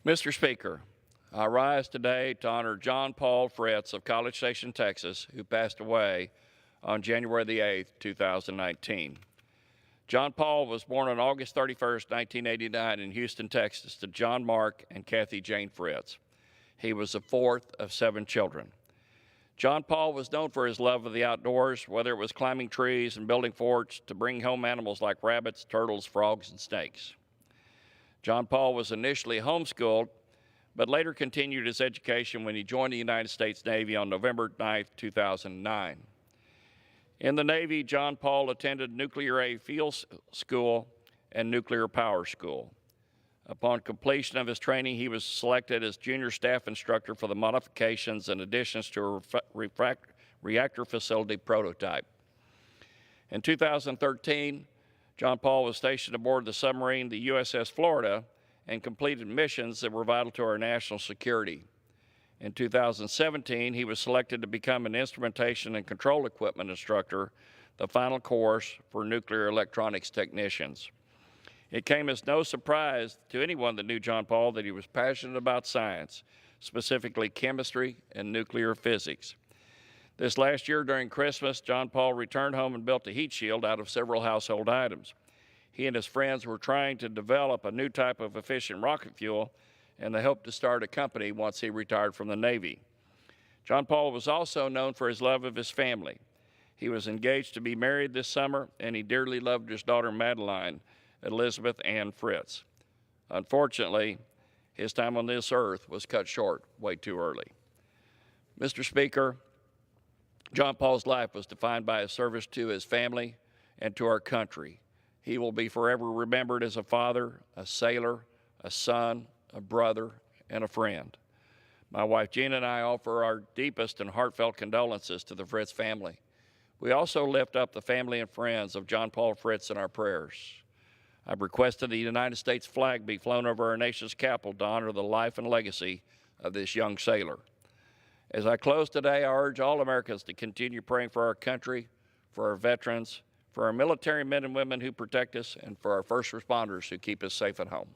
Mr. Speaker, I rise today to honor John Paul Fritz of College Station, Texas, who passed away on January the 8th, 2019. John Paul was born on August 31st, 1989 in Houston, Texas to John Mark and Kathy Jane Fritz. He was the fourth of 7 children. John Paul was known for his love of the outdoors, whether it was climbing trees and building forts to bring home animals like rabbits, turtles, frogs, and snakes. John Paul was initially homeschooled, but later continued his education when he joined the United States Navy on November 9, 2009. In the Navy, John Paul attended Nuclear Aid Field School and Nuclear Power School. Upon completion of his training, he was selected as junior staff instructor for the modifications and additions to a reactor facility prototype. In 2013, John Paul was stationed aboard the submarine, the USS Florida, and completed missions that were vital to our national security. In 2017, he was selected to become an instrumentation and control equipment instructor, the final course for nuclear electronics technicians. It came as no surprise to anyone that knew John Paul that he was passionate about science, specifically chemistry and nuclear physics. This last year during Christmas, John Paul returned home and built a heat shield out of several household items. He and his friends were trying to develop a new type of efficient rocket fuel, and they hoped to start a company once he retired from the Navy. John Paul was also known for his love of his family. He was engaged to be married this summer, and he dearly loved his daughter Madeline, Elizabeth Ann Fritz. Unfortunately, his time on this earth was cut short way too early. Mr. Speaker, John Paul's life was defined by his service to his family and to our country. He will be forever remembered as a father, a sailor, a son, a brother, and a friend. My wife Gina and I offer our deepest and heartfelt condolences to the Fritz family. We also lift up the family and friends of John Paul Fritz in our prayers. I've requested the United States flag be flown over our nation's capital to honor the life and legacy of this young sailor. As I close today, I urge all Americans to continue praying for our country, for our veterans, for our military men and women who protect us, and for our first responders who keep us safe at home.